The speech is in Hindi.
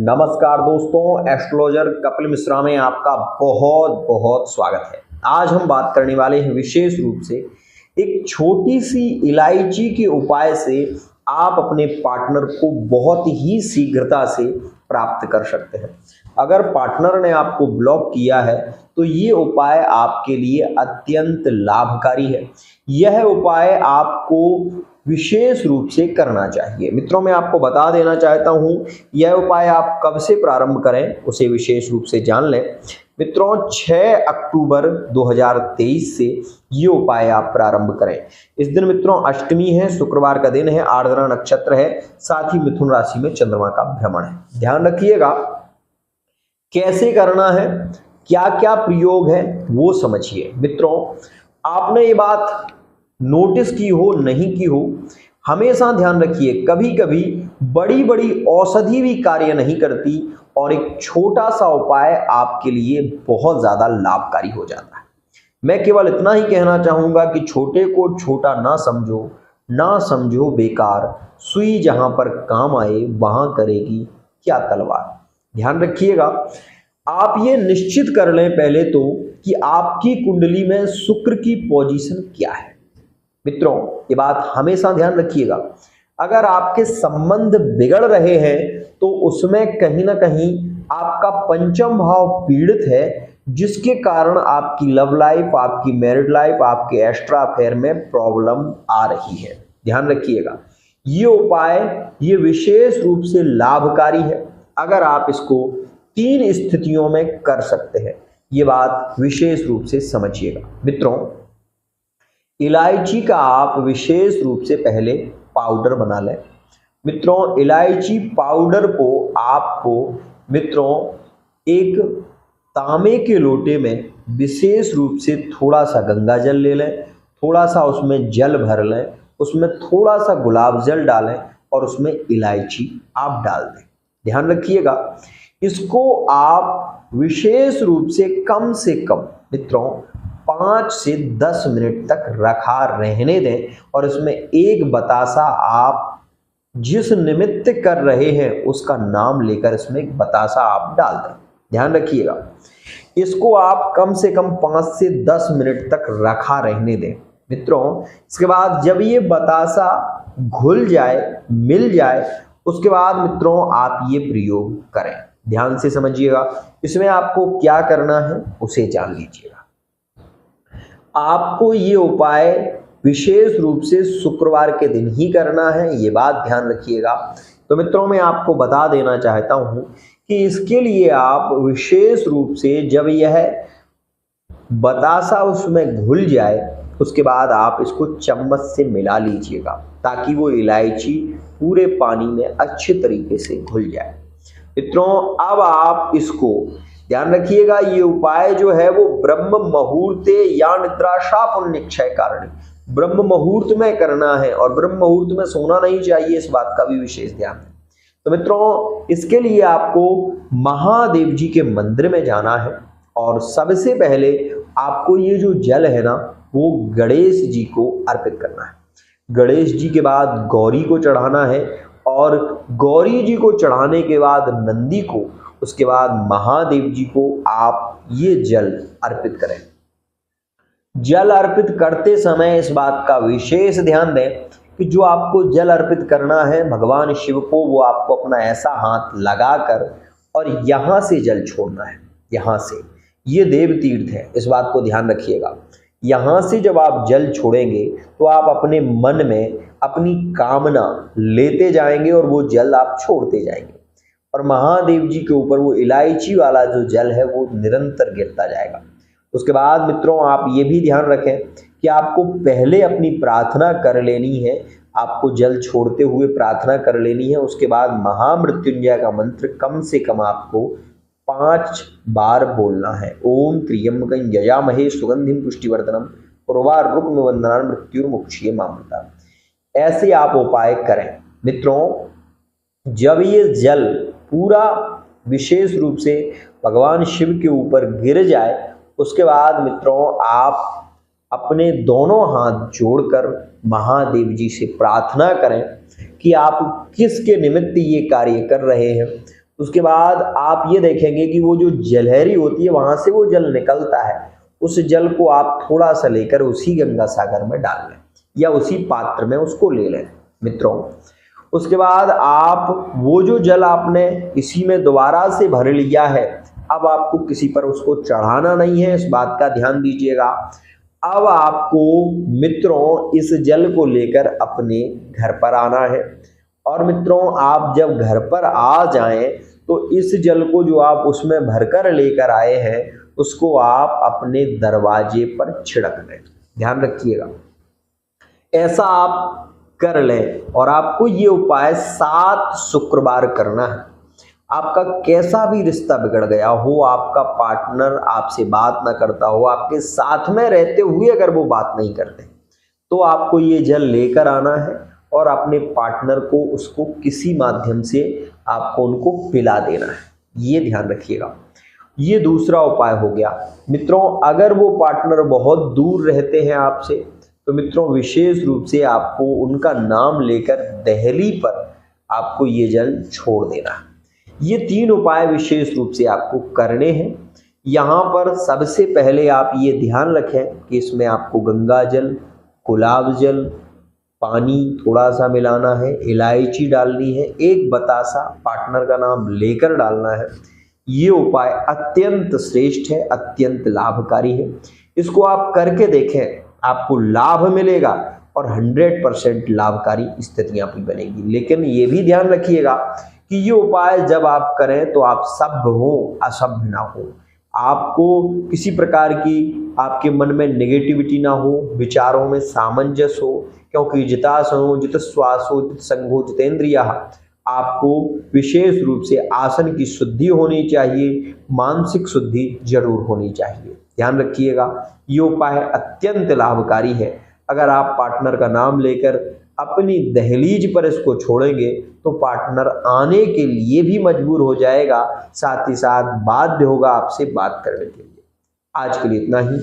नमस्कार दोस्तों, एस्ट्रोलॉजर कपिल मिश्रा में आपका बहुत बहुत स्वागत है। आज हम बात करने वाले हैं विशेष रूप से एक छोटी सी इलायची के उपाय से आप अपने पार्टनर को बहुत ही शीघ्रता से प्राप्त कर सकते हैं। अगर पार्टनर ने आपको ब्लॉक किया है तो ये उपाय आपके लिए अत्यंत लाभकारी है। यह उपाय आपको विशेष रूप से करना चाहिए। मित्रों, मैं आपको बता देना चाहता हूं यह उपाय आप कब से प्रारंभ करें उसे विशेष रूप से जान लें। मित्रों, 6 अक्टूबर 2023 से ये उपाय आप प्रारंभ करें। इस दिन मित्रों अष्टमी है, शुक्रवार का दिन है, आर्द्रा नक्षत्र है, साथ ही मिथुन राशि में चंद्रमा का भ्रमण है। ध्यान रखिएगा कैसे करना है, क्या क्या प्रयोग है वो समझिए। मित्रों, आपने ये बात नोटिस की हो नहीं की हो, हमेशा ध्यान रखिए कभी कभी बड़ी बड़ी औषधि भी कार्य नहीं करती और एक छोटा सा उपाय आपके लिए बहुत ज्यादा लाभकारी हो जाता है। मैं केवल इतना ही कहना चाहूंगा कि छोटे को छोटा ना समझो बेकार, सुई जहां पर काम आए वहां करेगी क्या तलवार। ध्यान रखिएगा, आप ये निश्चित कर लें पहले तो कि आपकी कुंडली में शुक्र की पोजीशन क्या है। मित्रों, ये बात हमेशा ध्यान रखिएगा, अगर आपके संबंध बिगड़ रहे हैं तो उसमें कहीं ना कहीं आपका पंचम भाव पीड़ित है, जिसके कारण आपकी लव लाइफ, आपकी मैरिड लाइफ, आपके एक्स्ट्रा अफेयर में प्रॉब्लम आ रही है। ध्यान रखिएगा, ये उपाय ये विशेष रूप से लाभकारी है अगर आप इसको 3 स्थितियों में कर सकते हैं। ये बात विशेष रूप से समझिएगा। मित्रों, इलायची का आप विशेष रूप से पहले पाउडर बना लें। मित्रों, इलायची पाउडर को आपको मित्रों एक तांबे के लोटे में विशेष रूप से थोड़ा सा गंगा जल ले लें, थोड़ा सा उसमें जल भर लें, उसमें थोड़ा सा गुलाब जल डालें और उसमें इलायची आप डाल दें। ध्यान रखिएगा, इसको आप विशेष रूप से कम मित्रों 5 से 10 मिनट तक रखा रहने दें और इसमें एक बतासा आप जिस निमित्त कर रहे हैं उसका नाम लेकर इसमें एक बतासा आप डाल दें। ध्यान रखिएगा, इसको आप कम से कम 5 से 10 मिनट तक रखा रहने दें। मित्रों, इसके बाद जब ये बतासा घुल जाए, मिल जाए, उसके बाद मित्रों आप ये प्रयोग करें। ध्यान से समझिएगा, इसमें आपको क्या करना है उसे जान लीजिएगा। आपको ये उपाय विशेष रूप से शुक्रवार के दिन ही करना है, ये बात ध्यान रखिएगा। तो मित्रों, मैं आपको बता देना चाहता हूं कि इसके लिए आप विशेष रूप से जब यह बतासा उसमें घुल जाए उसके बाद आप इसको चम्मच से मिला लीजिएगा ताकि वो इलायची पूरे पानी में अच्छे तरीके से घुल जाए। मित्रों, अब आप इसको ध्यान रखिएगा, ये उपाय जो है वो ब्रह्म मुहूर्ते या निद्राशा पुण्यक्षय कारण ब्रह्म मुहूर्त में करना है और ब्रह्म मुहूर्त में सोना नहीं चाहिए, इस बात का भी विशेष ध्यान है। तो मित्रों, इसके लिए आपको महादेव जी के मंदिर में जाना है और सबसे पहले आपको ये जो जल है ना वो गणेश जी को अर्पित करना है। गणेश जी के बाद गौरी को चढ़ाना है और गौरी जी को चढ़ाने के बाद नंदी को, उसके बाद महादेव जी को आप ये जल अर्पित करें। जल अर्पित करते समय इस बात का विशेष ध्यान दें कि जो आपको जल अर्पित करना है भगवान शिव को, वो आपको अपना ऐसा हाथ लगाकर और यहां से जल छोड़ना है। यहां से, ये देव तीर्थ है, इस बात को ध्यान रखिएगा। यहां से जब आप जल छोड़ेंगे तो आप अपने मन में अपनी कामना लेते जाएंगे और वो जल आप छोड़ते जाएंगे और महादेव जी के ऊपर वो इलायची वाला जो जल है वो निरंतर गिरता जाएगा। उसके बाद मित्रों आप ये भी ध्यान रखें कि आपको पहले अपनी प्रार्थना कर लेनी है, आपको जल छोड़ते हुए प्रार्थना कर लेनी है। उसके बाद महामृत्युंजय का मंत्र कम से कम आपको 5 बार बोलना है। ओम त्र्यंबकं यजामहे सुगंधिं पुष्टिवर्धनम उर्वारुकमिव बन्धनान् मृत्युर्मुक्षीय मामृता। ऐसे आप उपाय करें। मित्रों, जब ये जल पूरा विशेष रूप से भगवान शिव के ऊपर गिर जाए उसके बाद मित्रों आप अपने दोनों हाथ जोड़कर महादेव जी से प्रार्थना करें कि आप किसके निमित्त ये कार्य कर रहे हैं उसके बाद आप ये देखेंगे कि वो जो जलहरी होती है वहां से वो जल निकलता है, उस जल को आप थोड़ा सा लेकर उसी गंगा सागर में डाल लें या उसी पात्र में उसको ले लें मित्रों। उसके बाद आप वो जो जल आपने इसी में दोबारा से भर लिया है, अब आपको किसी पर उसको चढ़ाना नहीं है, इस बात का ध्यान दीजिएगा। अब आपको मित्रों इस जल को लेकर अपने घर पर आना है और मित्रों आप जब घर पर आ जाएं तो इस जल को जो आप उसमें भरकर लेकर आए हैं उसको आप अपने दरवाजे पर छिड़क दें। ध्यान रखिएगा, ऐसा आप कर लें और आपको ये उपाय 7 शुक्रवार करना है। आपका कैसा भी रिश्ता बिगड़ गया हो, आपका पार्टनर आपसे बात ना करता हो, आपके साथ में रहते हुए अगर वो बात नहीं करते, तो आपको ये जल लेकर आना है और अपने पार्टनर को उसको किसी माध्यम से आपको उनको पिला देना है। ये ध्यान रखिएगा। ये दूसरा उपाय हो गया। मित्रों अगर वो पार्टनर बहुत दूर रहते हैं आपसे, तो मित्रों विशेष रूप से आपको उनका नाम लेकर दहली पर आपको ये जल छोड़ देना है। ये 3 उपाय विशेष रूप से आपको करने हैं। यहाँ पर सबसे पहले आप ये ध्यान रखें कि इसमें आपको गंगा जल, गुलाब जल, पानी थोड़ा सा मिलाना है, इलायची डालनी है, एक बतासा पार्टनर का नाम लेकर डालना है। ये उपाय अत्यंत श्रेष्ठ है, अत्यंत लाभकारी है। इसको आप करके देखें, आपको लाभ मिलेगा और 100% लाभकारी स्थितियां भी बनेगी। लेकिन ये भी ध्यान रखिएगा कि ये उपाय जब आप करें तो आप सभ्य हो, असभ्य ना हो, आपको किसी प्रकार की आपके मन में नेगेटिविटी ना हो, विचारों में सामंजस्य हो, क्योंकि जितासनो जितश्वासो जितसंगो जितेंद्रियः। आपको विशेष रूप से आसन की शुद्धि होनी चाहिए, मानसिक शुद्धि जरूर होनी चाहिए। ध्यान रखिएगा, ये उपाय अत्यंत लाभकारी है। अगर आप पार्टनर का नाम लेकर अपनी दहलीज पर इसको छोड़ेंगे तो पार्टनर आने के लिए भी मजबूर हो जाएगा, साथ ही साथ बाध्य होगा आपसे बात करने के लिए। आज के लिए इतना ही।